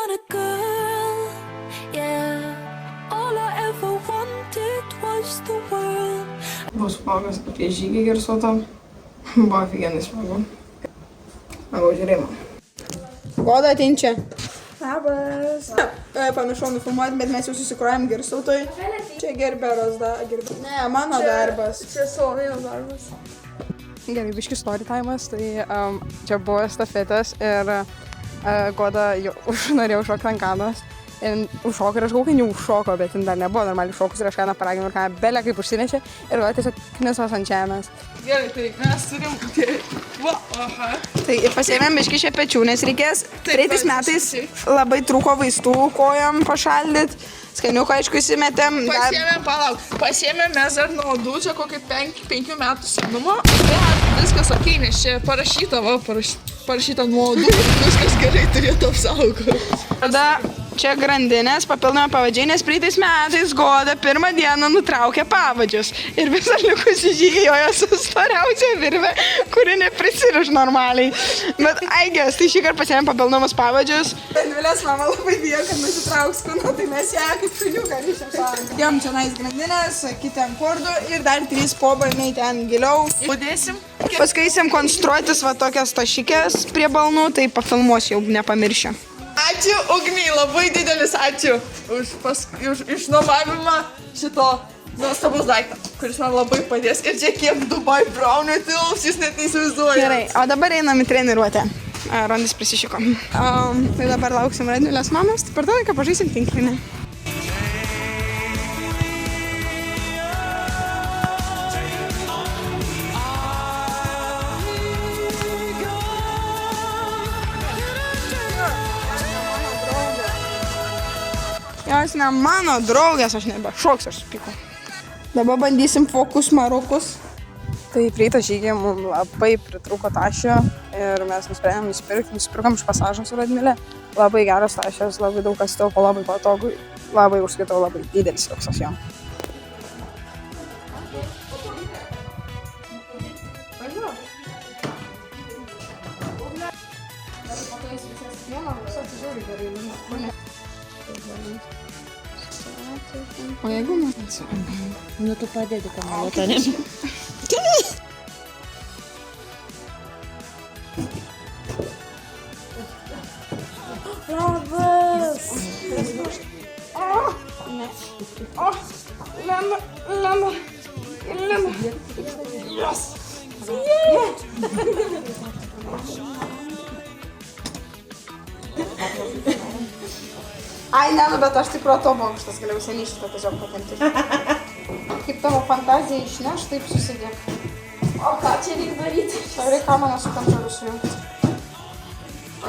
want a girl, yeah. All I ever wanted was the world. Bus vlogas apie žygį Gersoto. Buvo afigenai smagu. Smagu žiūrėjimą. Goda, atein čia. Labas. Pamiršau nufilmuoti, bet mes jau susikruojam Gersotui. Čia Gerberos darbas. Ne, mano darbas. Čia Slovijos darbas. Gerai, biškis story time'as, tai čia buvo estafetės ir Goda norėjau užšokti ant kanos. Ir užšoko ir aš galvoju, kad neužšoko, bet jin dar nebuvo normaliai užšokus ir aš kaną paraginau ir kaną belę kaip užsinešė ir Goda tiesiog knisos ant žemės. Gerai, tai mes turim... Aha. Tai pasiėmėm biškį šepečių, nes reikės. Praeitais metais labai trūko vaistų kojom pašaldyti. Skaniuką, aišku, įsimetėm. Pasiėmėm mes dar naudų, čia kokį 5 metų senumo. Bet viskas okei, nes čia parašyta, parašyta naudų, viskas gerai turėtų apsaugoti. Tada čia grandinės, papildome pavadžiai, nes praeitais metais Goda pirmą dieną nutraukė pavadžius. Ir visą likusį žygį jojo su storiausia virve, kuri neprisiriš normaliai. Bet aigės, tai šį kartą pasiėmėm papildomus pavadžius. Vilės mama labai bijo, kad nusitrauks kūną, tai mes ją kaip šuniuką ryšiam sąjungą. Jom čia nais grandinės, kitiem kordų ir dar 3 pobalniai ten giliau. Udėsim. Paskui eisim konstruotis va tokias tašikės prie balnų, tai pafilmuosiu, jau nepamiršiu. Ačiū Ugniai, labai didelis ačiū už išnuomavimą šito nuostabus daiktą, kuris man labai padės. Ir čia kiek Dubai Brownio tilps, jūs net neįsivaizduoja. Gerai, o dabar einam į treniruotę. Rondis prisišiko. Tai dabar lauksim Radvilės mamos, tai per tą laiką pažaisim tinklinę. Jos ne mano draugės, aš nebešoksiu, aš supykau. Dabar bandysim fokus marukus. Tai prieitą žygį mums labai pritrūko tašio ir mes nusprendėm nusipirkam iš pasažą su Radvilė. Labai geras tašios, labai daug kas tilpo, labai patogu, labai užskaitau, labai didelis liuksas jom. O jeigu mes... Nu, tu padedi kamalotaniam. Labas. Lenda. Yes. Ai, ne, bet aš tikro to bokštas galėjau seniai šitą tiesiog pakentyti. Kaip tavo fantazija išneš, taip susidėk. O ką čia reikia daryti? Tau reikia kamaną su kantaru sujungti.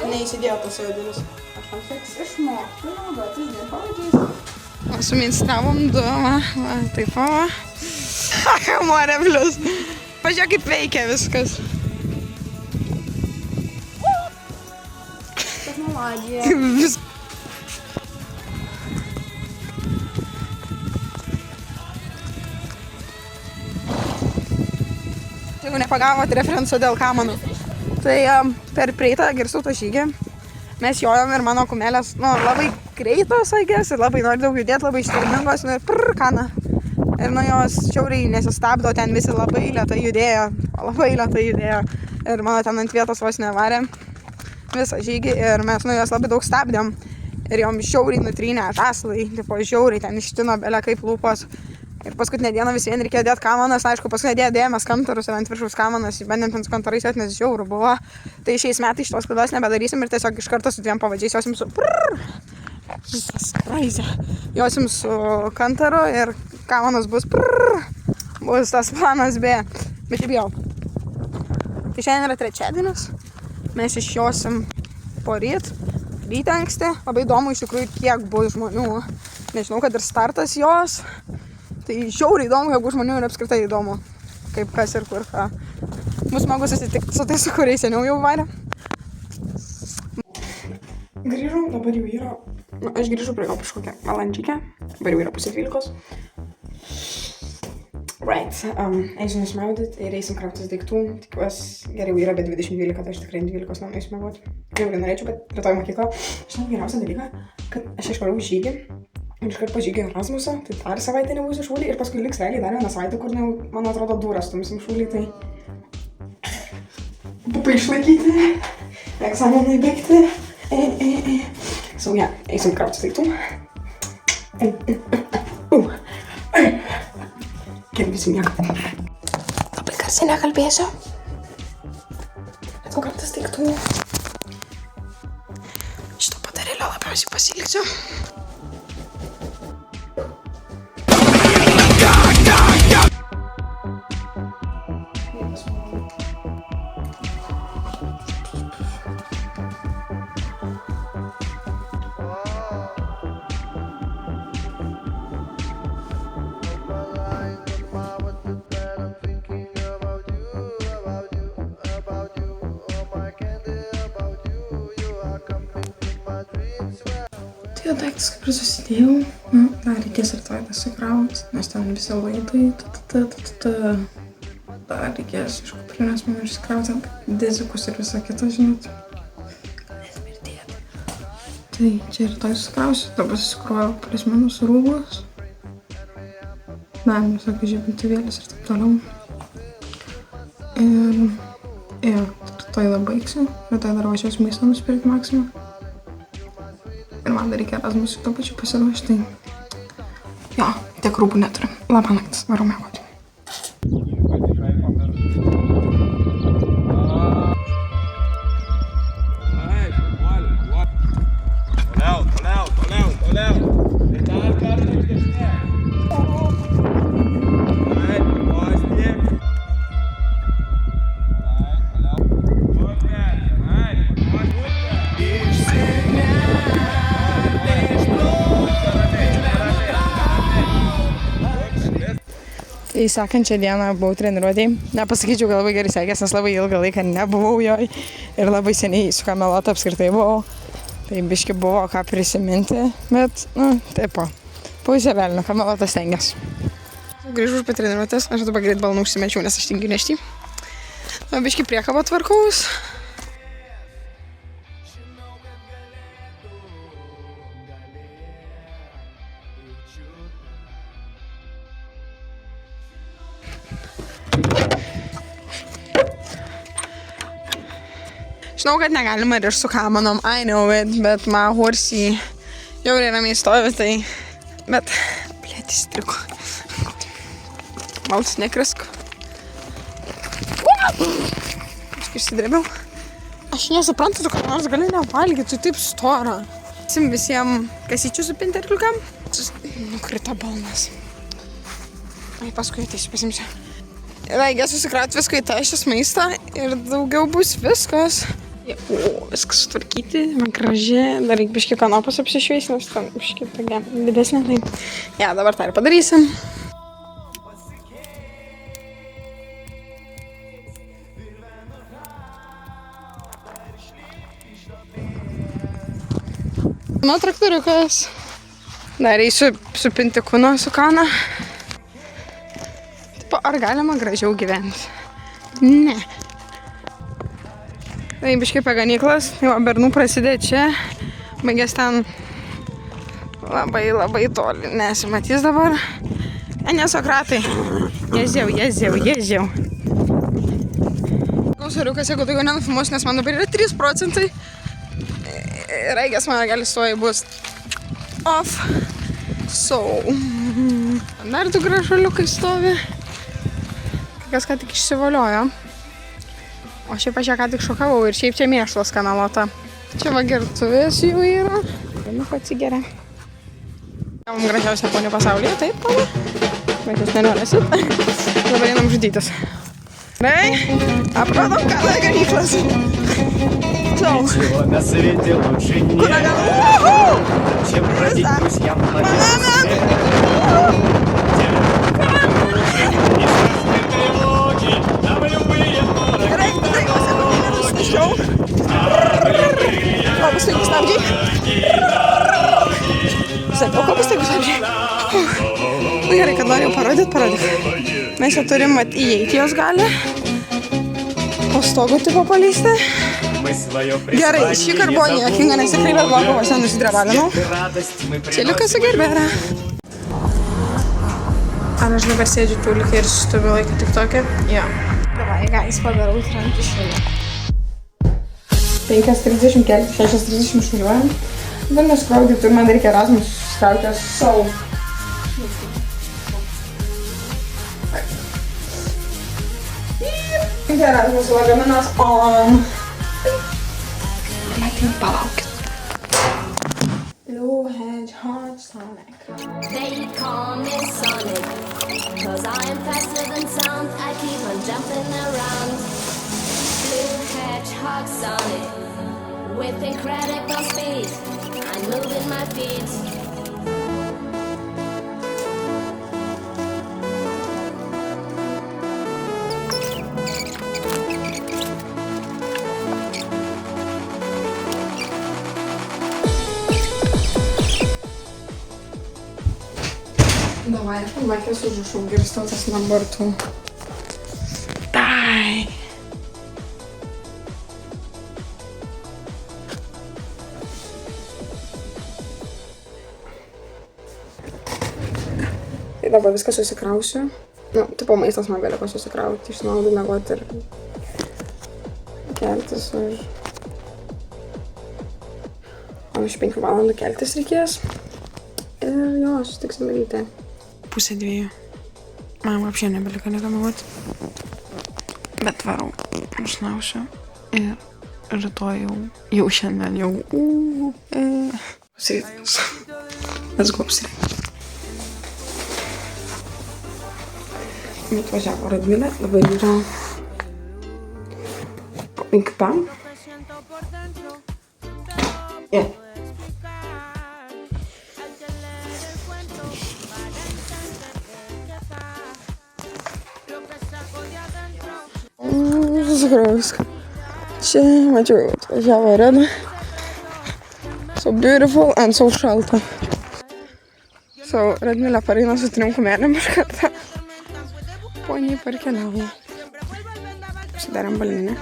Neįsidėjo tas jaudilis. Aš tam sėks išmokti, bet įsidėjom pavadžiais. Suminstravom du, va, taip va. Humorė plius. Pažiūrėk, kaip veikia viskas. Technologija. Jeigu nepagavot referenso dėl kamanų. Tai per praeitą Gersoto žygį mes jojom ir mano kumelės labai greitos, aigės, ir labai nori daug judėti, labai ištvermingos, ir kana. Ir jos šiauriai nesistabdo, ten visi labai lėtai judėjo. Ir mano ten ant vietos vos nevarė visą žygį ir mes jos labai daug stabdėm. Ir jom šiauriai nutrynė žaslai, tipo žiauriai ten ištino belė kaip lūpos. Ir paskutinę dieną vis vien reikėjo dėti kamanas, aišku, paskutinę dėjomės kantarus ir ant viršaus kamanas, bandėm ten su kantarais jot, nes žiauru buvo. Tai šiais metais šitos klaidos nebedarysim ir tiesiog iš karto su 2 pavadžiais josim su... Josim su kantaru ir kamanas bus... Bus tas planas B. Bet šiaip jau. Tai šiandien yra trečiadienis. Mes išjosim poryt, ryte anksti. Labai įdomu iš tikrųjų, kiek bus žmonių. Nežinau, kad ir startas jos. Tai žiauriai įdomu, jeigu žmonių ir apskritai įdomu, kaip kas ir kur ką. Bus smagu susitikti su tais, su kuriais seniau jau varė. Grįžau, dabar jau yra... Aš grįžau prie jo prieš kokią valandžikę. Dabar jau yra 11:30. Right, eisiu nusimaudyti ir eisim krautis daiktų. Tikiuosi, geriau yra be 20:12, tai aš tikrai 12 nenueisiu miegoti. Jau norėčiau, bet rytoj mokykla. Žinau, geriausią dalyką, kad aš išvarau žygį ir iškart po žygį Erasmusą, tai dar savaitę nebūsiu šūlį ir paskui liks realiai dar vieną savaitę, kur, man atrodo, durą stumsim šūlį, tai pupai išlaikyti, egzaminai baigti. So, yeah, eisim krautis daiktų. Gerai, visi miega. Labai garsiai nekalbėsiu. Bet ko kartas daiktų. Šito padarėlio labiausiai pasiliksiu. Tai daiktas kaip ir susidėjau, dar reikės ir tai sukrauti, nes ten visi laidai, dar reikės iš kuprinės man išsikrauti, dezikus ir visą kitą, žinot. Tai čia ir tai sukrausiu, dabar susikruoju plius minus rūbus, visokius žibintuvėlius ir taip toliau. Ir tai dar baigsiu, ir tai dar važiuosiu maistą nusipirkti Maksimą. Ir man dar reikia Erasmusui to pačiu pasiruošti, tai jo, tiek rūbų neturiu. Labą naktis, varom miegoti. Tai sekančią dieną buvau treniruotėj. Nepasakyčiau, kad labai gerai sekės, nes labai ilgą laiką nebuvau joj ir labai seniai su Kamelota apskritai buvau. Tai biški buvo ką prisiminti, bet, taip, pusė velnio, Kamelota stengiasi. Grįžau iš treniruotės, aš dabar greit balnų užsimečiau, nes aš tingiu nešti. Biški priekabą tvarkaus. Žinau, kad negalima ir su kamanom, I know it, bet man horsį jau ramiai stovi, tai... Bet, blėt, įstriku. Maltus nekrisku. Aš išsidrėbiau. Aš nesuprantu, tu ką nors gali nevalgyti, tu taip stora. Visiems kasyčių su pinterliukam. Nukrito balnas. Ai, paskui ateisiu pasimsiu. Reikia susikrauti viską į tašės maistą ir daugiau bus viskas. Viskas sutvarkyti, man gražiai, dar reikia biškį kanopos apsišveis, nes ten biškį tokia didesnė, tai ja, dabar tą ir padarysim. Mano traktoriukas, dar eisiu supinti kūno su kana. Tipo, ar galima gražiau gyventi? Ne. Tai biškai paganyklas, jau bernų prasidėjo čia, baigės ten labai toli, nesimatys dabar. Ne, Sokratai, jeziau. Soriukas, jeigu daugiau nenufilmuosiu, nes man dabar yra 3%. Raigės mano gali stoji bus off. So, dar du gražuoliukai stovi. Kas ką tik išsivaliojo. O šiaip aš ją ką tik šokavau ir šiaip čia mėšlas Kamelota. Čia va gertuvės jų yra. Nu, atsigeria. Gavom gražiausią ponią pasaulyje, taip, pana. Bet jūs nenorisit. Dabar einam žudytis. Gerai, aprodom kalą ganyklas. Ничего на свете лучше нет, чем бродить друзьям по Sako, ko bus, tai bus apžiai. Nu, gerai, kad noriu parodyt. Mes jau turim įeiti jos galę. Po stogo tipo paleisti. Gerai, šį kartą buvo niekinga, nes tikrai bet buvo vos nenusidrevalinau. Čiliukas su gerbera. Ar aš dabar sėdžiu tulikai ir sustoviu laiką tik tokia? Jo. Davai, guys, padarau trantį šilą. 5:30 kelti, 6:30 šuliuojam. Dabar neskraudyti, tur man reikia Erasmus skautės savo. Erasmus lagaminas on. Palaukit. Blue Hedgehog Sonic. They call me Sonic, 'cause I am faster than sound. I keep on jumping around. Blue Hedgehog Sonic, with incredible speed, I'm moving my feet. Давай, Макės užrašau girstotas number 2. Dai. Tai dabar viską susikrausiu. Nu, tipo maistas man beliko susikrauti, išnaudų mėgoti ir keltis už... O už 5 valandų keltis reikės. Ir jo, susitiksim ryte. 1:30. Man apšiai nebelika mėgoti. Bet varau, užnausiu ir rytoj jau šiandien jau... Apsireitas. Let's go apsireitas. Atvažiavo Radvilė, dabar yra 5. Yeah. Susikrausk. Čia, mačiau, atvažiavo Reda. So beautiful and so šalta. So, Radvilė pareina su 3 kumelėm iš kartą. Poniai parkeliavo. Pasidarėm balninę.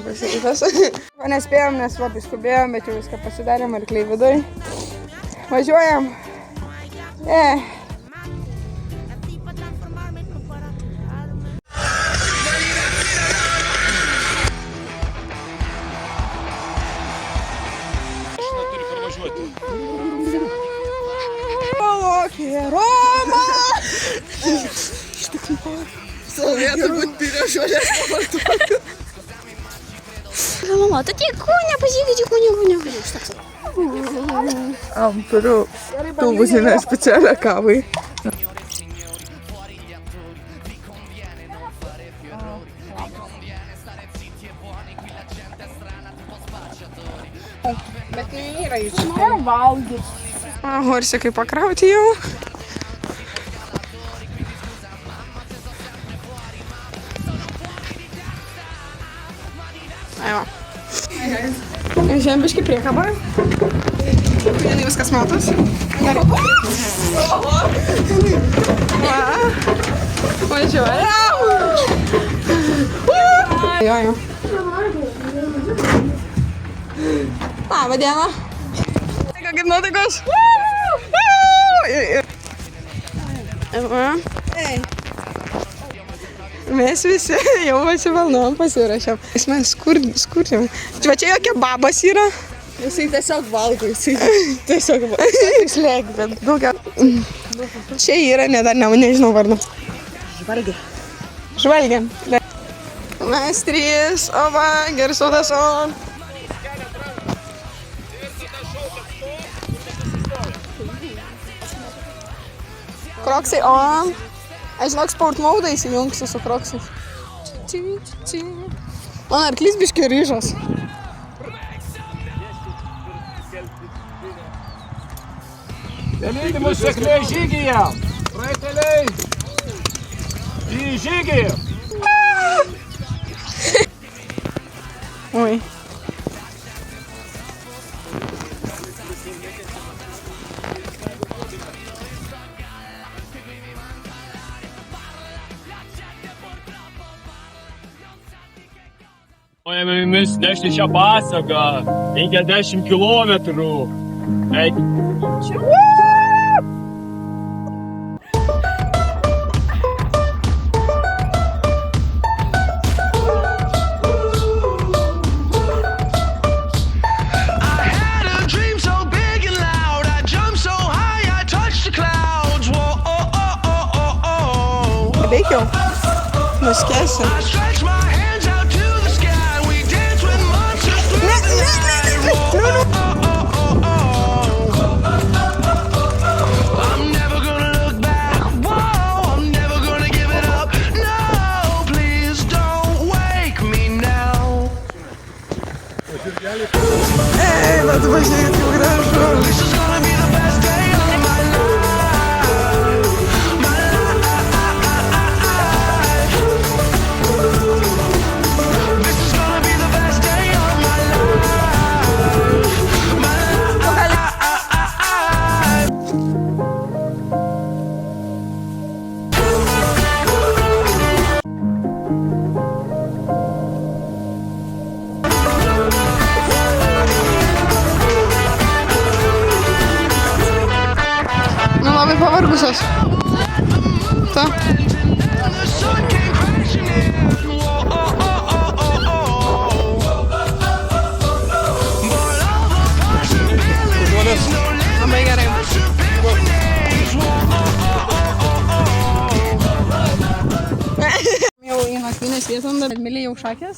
Pasiritas. Nespėjom, nes labai skubėjom, bet jau viską pasidarėm arkliai viduj. Važiuojam. Palokė Roma! Saulėtų būt pirė žolės pavartuoti. Mama, tu tiek kūnė, pažiūrėk, kūnė. Turiu tūbuzinę specialią kavai. Bet yra jūs. Noriu valgyti. Horsi kaip pakrauti jau. Aiva. Žiūrėjom biškį priekabą. Vienai viskas matos. Gerai. Važiuoja. Jo. Labą dieną. Kaip nuotaikos? Mes visi jau atsivalnom, pasirašėm. Mes skurdžiam. Čia jokia babas yra. Jisai tiesiog valgo, jisai Tiesiog slėg, bet daugiau. Čia yra, dar nežinau vardu. Žvalgiam. Mes 3, o va, gersodas on. Kroksai on. Aš žinok, sport mode įsijungsiu su kroksais. Man arklys biški ryžas. Dalydi mus sėkmė žygyje. Raiteliai. Į žygį. Oi. Planuojame jumis nešti šią pasaką 50 kilometrų. Veikiau. Nuskėsiu. Ei, bet važiuojat jau gražu. Labai pavargusios. Ta. Labai gerai. Jau į nakvynės vietom, bet Milė jau šakės.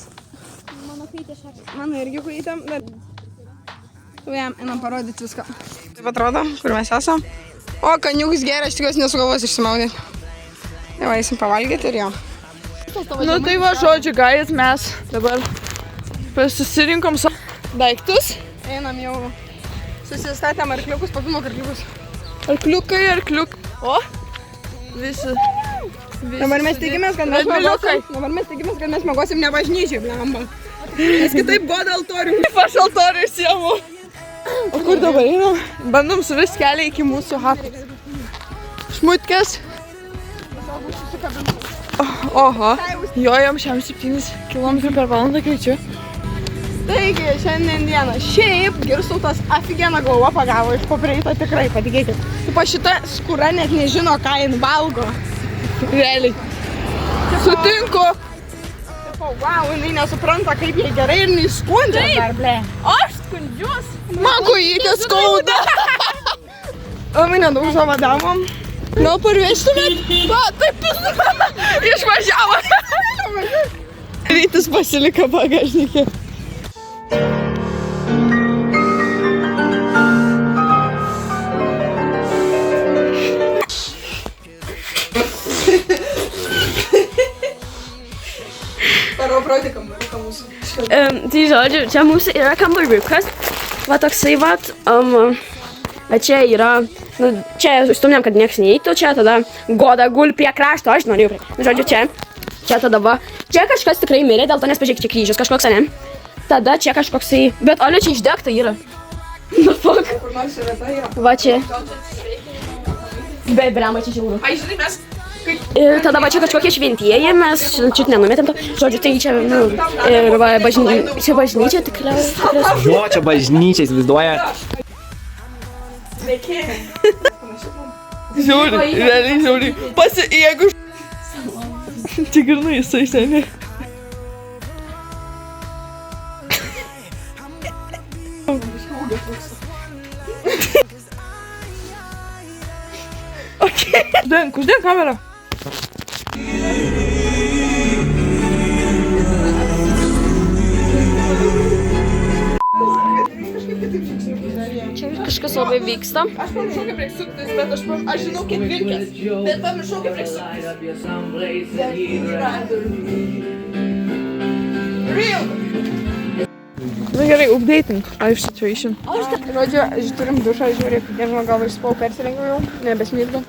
Mano irgi kojytėm, bet jam einam parodyti viską. Taip atrodo, kur mes esam. O, kaniukus geria, aš tikiuosi nesugalvos išsimaudyti. Jau eisim pavalgyti ir jo. Nu tai va, žodžiu, guys, mes dabar susirinkom savo daiktus. Einam jau. Susistatėm arkliukus, papilmo arkliukus. Arkliukai. O, visi. Dabar mes tikimės, kad mes miegosim ne bažnyčiai, blemba. Nes kitaip goda altorių. Kaip aš altorių siemu. O kur dabar einam? Bandom suvesti kelią iki mūsų hatos. Šmutkės. Oho, jojom šiam 7 km per valandą greičiu. Taigi, šiandien dieną. Šiaip Girstautas aфиgeną galvą pagavo iš papreito, tikrai, patikėkit. Tipo šita skūra net nežino, ką jin valgo. Realiai. Sutinku. Tipo, wow, jinai nesupranta, kaip jai gerai ir neįskundžia dar, ble. Aš skundžiuos. Man kojytė skauda. O, my nedaug žavadavom. Nu, parvežtumėt? Va, taip išvažiavo. Rytis pasilika bagažnikė. Tai žodžiu, čia mūsų yra kambariukas, va toksai vat, čia yra, nu, čia stumėm, kad nieks neįtų, čia tada Goda guli prie krašto, aš norėjau prie, nu, žodžiu, čia tada va, čia kažkas tikrai mirė, dėl to nes pažiūrėk, čia kryžius kažkoks, ne? Tada čia kažkoksai, bet olio čia išdegta yra. Na, fuck. Va čia. Bet, brema, čia žiauru. Ir tada va čia kažkokie šventieji, mes čia nenumetėm to. Žodžiu, tai čia, nu, ir va, čia bažnyčia tikriausiai. Jo, čia bažnyčia įsivaizduoja. Žiūri, realiai žiūri. Jeigu... Tikrinai jisai seniai. Uždėk kamerą. Čia kažkas labai vyksta. Aš pamiršau, kaip reikia suktis, bet aš žinau, kiek vilkės. Bet pamiršau, kaip reikia suktis. Real! Na gerai, updating life situation. Žodžiu, turim dušą, žiūrėk, nežinau, gal išspau persirengiau jau, nebesmyrdu.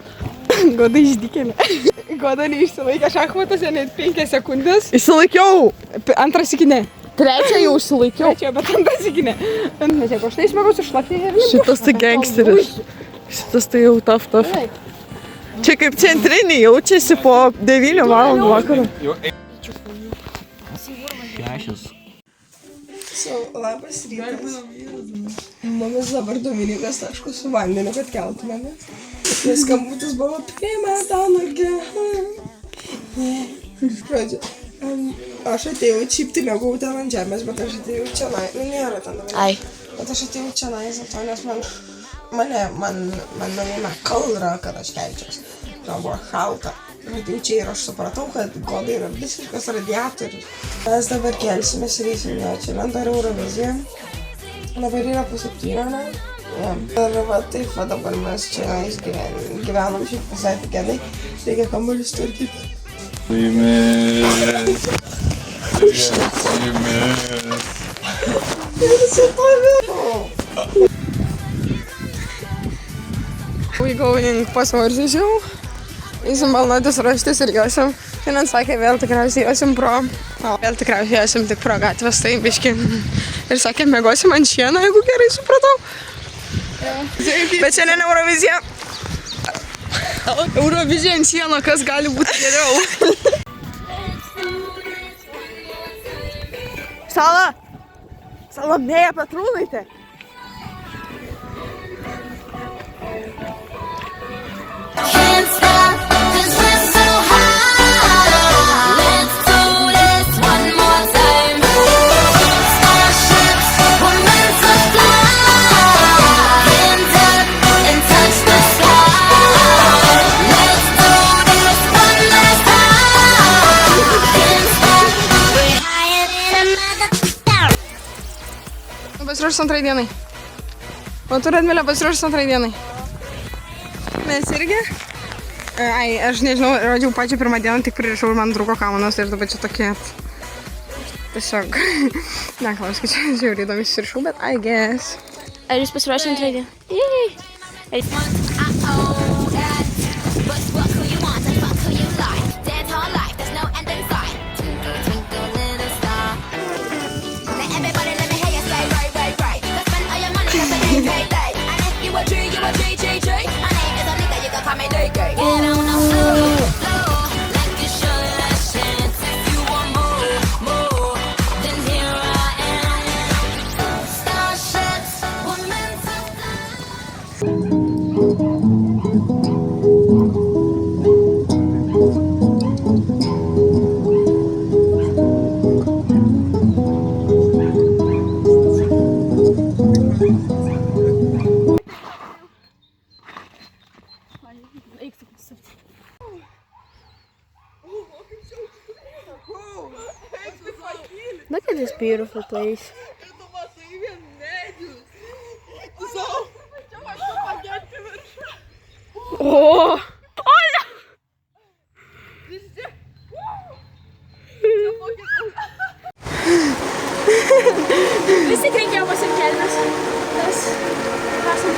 Goda išdykėlė. Goda neišsilaikė šachmatuose net 5 sekundės. Išsilaikiau! Antras iki ne. Trečią jau išsilaikiau. Trečią, bet antras iki ne. Nes jeigu aš tai išmėgausiu šlapį ir... Šitas tai gangsteris. Šitas tai jau taf. Čia kaip centrinį jaučiasi po 9 valandų vakarų. Labas rytas. Mumis dabar Dominikas taško su vandeniu, kad keltumėme. Nes skambutis buvo primeta, nagi. Iš pradžio. Aš atėjau čipti, negau ten ant žemės, bet aš atėjau čia, nėra ten. Ai. Bet aš atėjau čia, nes man nuėmė kaldra, kad aš kelčiausi. Man buvo šalta. Ir atėjau čia ir aš supratau, kad Goda yra visiškas radiatorius. Mes dabar kelsimės ir eisim jo čia, dar Euroviziją. Dabar yra po 7, ne? Ja. Ir va taip, va dabar mes čia gyvenom šiaip visai tik gerai. Reikia kambarį sutvarkyti. Laimės. We going pasvarsis jau. Eisim balnuotis raštis ir josim. Šiandien sakė, vėl tikriausiai josim tik pro gatvės, tai biški. Ir sakė, mėgosim ant šieno, jeigu gerai supratau. Bet šiandien Eurovizija. Eurovizija ant šieno, kas gali būti geriau. Salomėja Petrūnaitė. Can't stop, 'cause we're so high. Let's do this one more time. Starships were meant to fly. Hands up and touch the sky. Let's do this one last time. Can't stop, we're higher than a mother. Pasiruošus antrai dienai. O tu, Radmile, pasiruošus antrai dienai. Mes irgi. Aš nežinau, rodžiau pačią pirmą dieną, tik pririšau ir man trūko kamanos ir dabar čia tokie... Tiesiog... Neklauskit, čia žiauriai įdomiai susirišau, bet I guess. Ar jūs pasiruošę antrai dienai? But fuck who you want and fuck who you like. Dance all life, there's no end in sight. Twinkle, twinkle, little star. Now everybody let me hear you say right, right, right. Let's spend all your money cause the game pay late. And if you a G, you a G, G, G. My name is a nigga, you can call me DK. Get on the floor, floor. Let me show you that chance. If you want more, then here I am. Starships were meant to fly. Look at this beautiful place. Oh! Olha! Visi reikėjo pasikelnes. Nes esam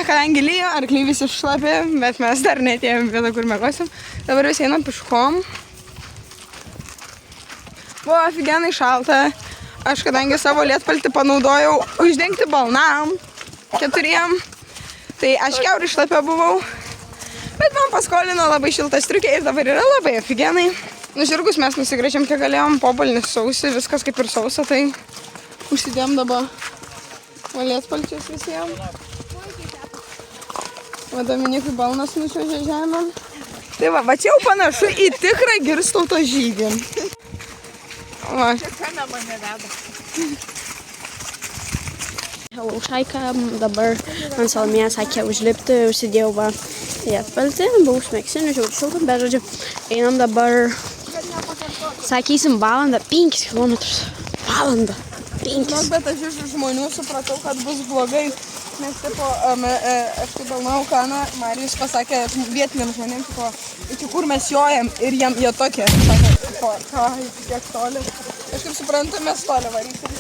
Kadangi lyja, arkliai visi šlapė, bet mes dar netėjom vietą, kur mėgosim. Dabar visi einam piškom. Buvo afigenai šalta. Aš kadangi savo lietpaltį panaudojau uždengti balnam 4. Tai aš kiaurį šlapė buvau. Bet man paskolino labai šiltą striukę ir dabar yra labai afigenai. Žirgus mes nusigręžėm, kiek galėjom, pobalnis sausi, viskas kaip ir sausa, tai užsidėjom dabar lietpalčius visiems. O Dominikui balnas nušvežė žemėn. Tai va čia jau panašu į tikrą Girstauto žygį. Va. Čia ne mane veda. Hello, šaika, dabar man Salomėja sakė užlipti, užsidėjau va lietpaltį, buvau smeksinių, šilta, bet žodžiu, einam dabar, sakysim, 5 kilometrus. Valandą. 5. Bet aš iš žmonių supratau, kad bus blogai. Nes tipo, aš kai balnau kaną, Marijus pasakė vietiniams žmonėms, iki kur mes jojam ir jie tokie, sakė, kiek toli. Aš kaip suprantu, mes toli varysim.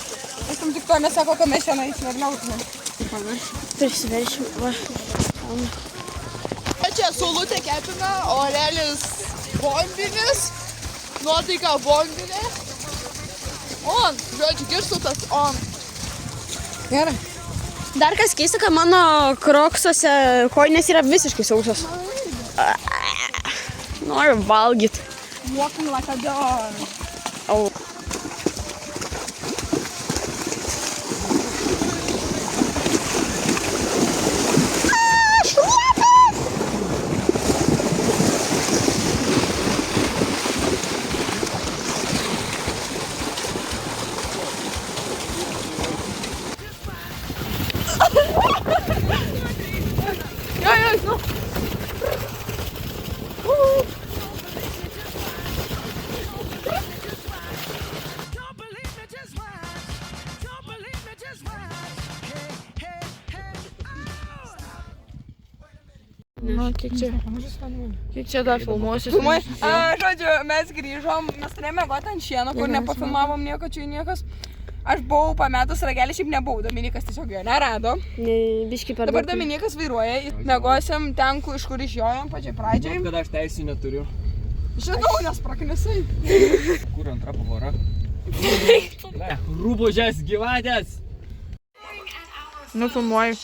Aš tam tik to nesako, kad mes šiandien išnerliautumėm. Prisiveršim, va. Čia saulutė kepina, o Orelis bombinis. nuotaika bonginė. On, žodžiu, Girstautas on. Gerai. Dar kas keista, kad mano kroksuose kojinės yra visiškai sausos. Noriu valgyti. Walking like a dog. Au. Na, kiek čia dar filmuosiu? Žodžiu, mes grįžom, mes turėjome vat ant šieno, kur nepafilmavom nieko, čia niekas. Aš buvau pametus ragelį, šiaip nebuvau, Dominikas tiesiog jo nerado. Biški per Dabar Dominikas vairuoja, miegosim ten, iš kur išjojom pačiai pradžiai. Kad aš teisų neturiu. Žinau, nes praknisai. Kur antra pavara? Rūbožės gyvatės. Nufilmuoju.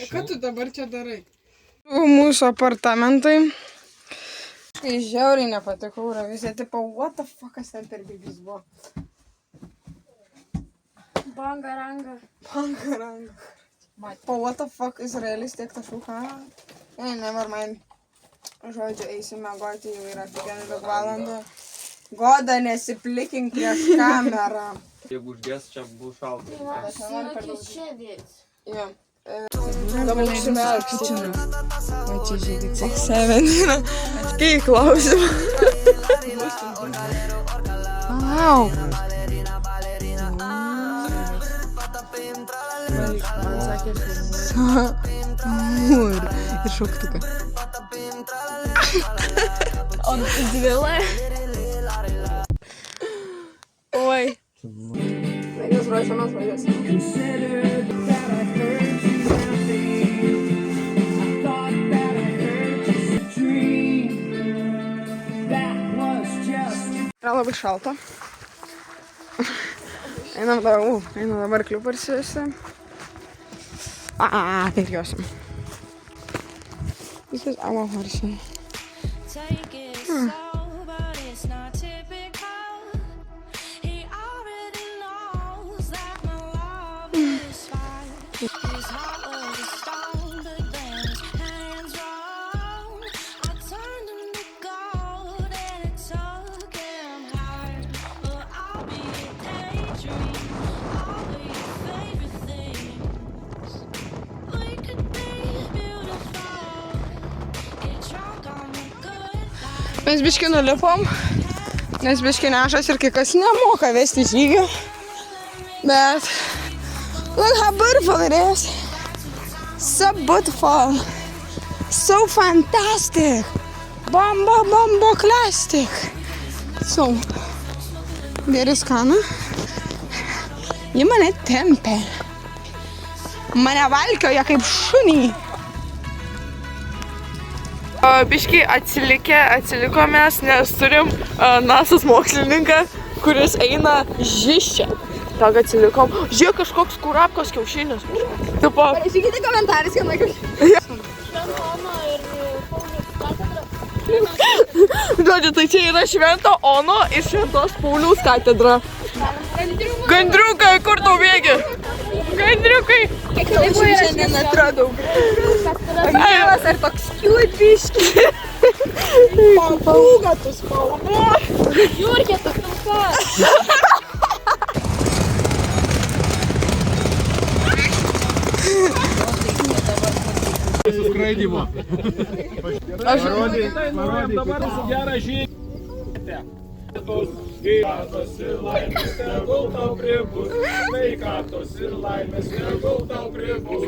Ką tu dabar čia darai? Mūsų apartamentai. Tai žiauriai nepatikau, yra visi, tipo, what the fuck, kas ten per bibis buvo? Bangaranga. Po what the fuck, Izraelis tiek tašų, ką? Never mind. Žodžiu, eisim mėgoti, jau yra tik 11 valandų. Goda, nesiplikink prieš kamerą. Jeigu uždės, čia bus šalta. Jo. Dabar užsimerkti. Mačiai žydį, tik 7. Kai klausimą. Wow. Ir šauktuką. On dvilą. Oi. Mes ruošiamės važiuosim. Yra labai šalta. Einam dabar kliuparsiuosi. Ir josim. This is our horse. Take it slow, but it's not typical. He already knows that my love is fine. His heart was a stone, but then his hands wrong. I turned him to gold and it took him hard. But I'll be a daydream, I'll be your favorite things. We could be beautiful, get drunk on the good life. Mes biškį nulipom, nes biškį nešas ir kai kas nemoka vesti žygį. Bet, look how beautiful it is. So beautiful. So fantastic. Bombo plastic. So, geris skanu. Ji mane tempė. Mane valkioja kaip šunį. Biškai atsilikomės, nes turim NASA's mokslininką, kuris eina žiščią. Tak atsilikom. Žiūrėk, kažkoks kurapkos kiaušinis. Parašykite komentarais, kad laikas. Žodžiu, tai čia yra Švento Ono ir Šventos Pauliaus katedra. Gandriukai, kur tau bėgi? Gandriukai. Šiandien atrodau. Dievas, ar toks kiūpiški. Papūga tu spalvo. Jurkė, tu pilka. Suskraidymo. Parodyk dabar su gerą žygį. Sveikatos ir laimės tegul tau pribus. Sveikatos ir laimės tegul tau pribus.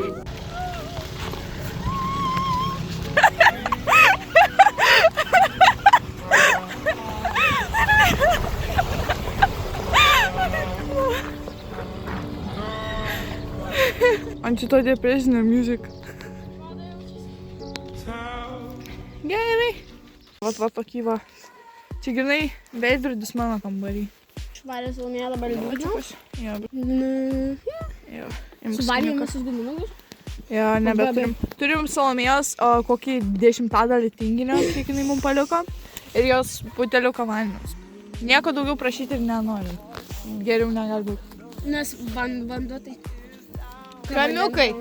Šito depresinio music. Gerai. Va tokį va. Čia grinai veidrodis mano kambarį. Švarė Salomėja dabar liūdžiaus. Jo. Jo. Su baimėmis susiduminus. Jo, nebeturim. Turim Salomėjos kokį 10 tinginio, kiek jinai mums paliko. Ir jos buteliuką vandens. Nieko daugiau prašyti ir nenorim. Geriau negali būti. Nes vanduo tai... Kamiukai.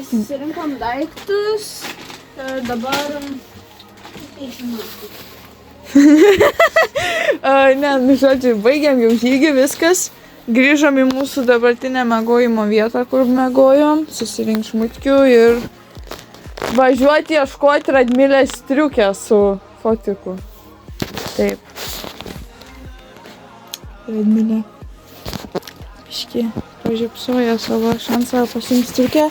Susirinkom daiktus ir dabar... Ne, žodžiu, baigiam jau žygį, viskas. Grįžom į mūsų dabartinę mėgojimo vietą, kur mėgojom. Susirink šmutkių ir važiuoti ieškoti Radmilės striukę su fotiku. Taip. Radmilė. Piški pažipsoja savo šansą pasiimti striukę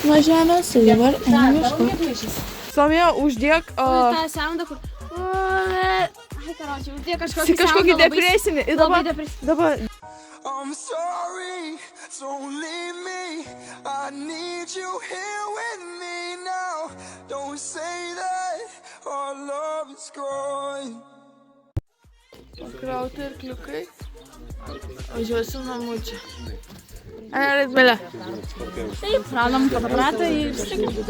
nuo žemės ir dabar einam ieškoti. Salomėja, uždėk... tą soundą, kur... Ai, karočiui, uždėk kažkokį depresinį. Dabar... I'm sorry, don't leave me. I need you here with me now. Don't say that our love is gone. Pakrauti arkliukai. Važiuosim namučią. Radmilė. Taip, radom fotoaparatą ir striukę.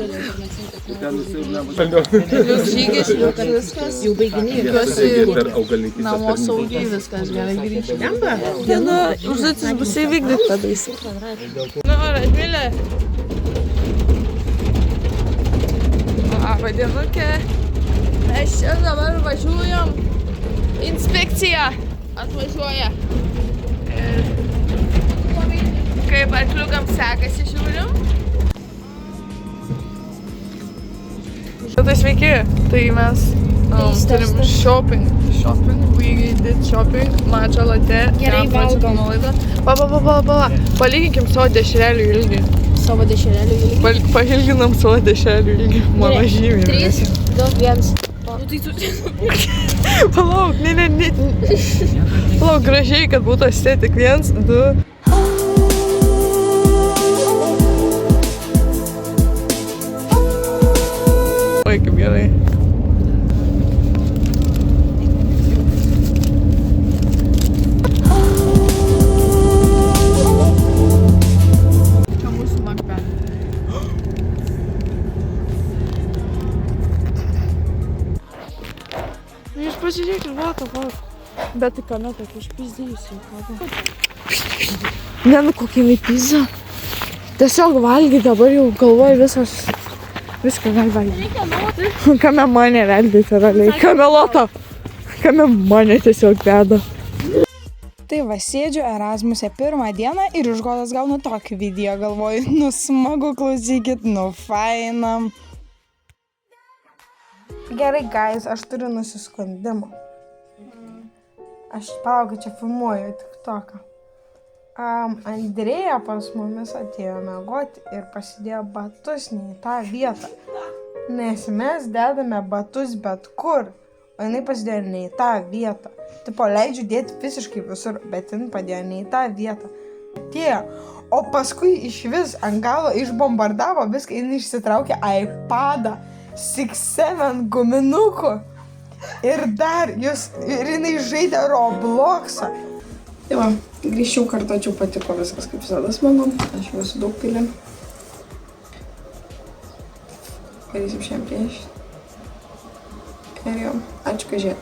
Liuk žygis, liuk viskas. Jau baiginiai. Tikiuosi namo saugiai viskas gerai grįžti. Tada užduotis bus įvykdyti padaisi. Nu, Radmilė. Labą dienukę. Mes čia dabar važiuojam. Inspekcija atvažiuoja. Kaip arkliukam sekasi, žiūrim. Tai sveiki, tai mes turim shopping, we did shopping, matcha latte, Gerai valgom. Palyginkim savo dešrelių ilgį. Savo dešrelių ilgį. Pailginam savo dešrelių ilgį, mano žymiai. 3, 2, 1. Palauk, ne. Palauk, gražiai, kad būtų estetik. 1, 2. Oi, kaip gerai. Čia mūsų makbenė. Jūs pasižiūrėkit, va. Bet tai kame tokia išpizdėjusi. Ne, nu kokia jinai pizza. Tiesiog valgy dabar jau galvoju viską gali valgyti. Kame mane valgyti, realiai. Kame loto. Kame mane tiesiog veda. Tai va, sėdžiu Erasmuse pirmą dieną ir iš Godos gaunu tokį video, galvoju, nu smagu, klausykit, nu fainam. Gerai, guys, aš turiu nusiskundimą. Aš palaukiu, čia filmuoju TikToką. Andrėja pas mumis atėjo miegoti ir pasidėjo batus ne į tą vietą. Nes mes dedame batus bet kur, o jinai pasidėjo ne į tą vietą. Tipo, leidžiu dėti visiškai visur, bet jinai padėjo ne į tą vietą. Tie, o paskui iš vis ant galo išbombardavo viską, jinai išsitraukė iPadą, 6-7 guminukų ir jinai žaidė Robloxą. Tai va, grįžčiau kartočiau, patiko viskas kaip visada smagu, aš jau esu daug pilė. Varysim šiandien prieš. Ir jau, ačiū, kad žiūrėt.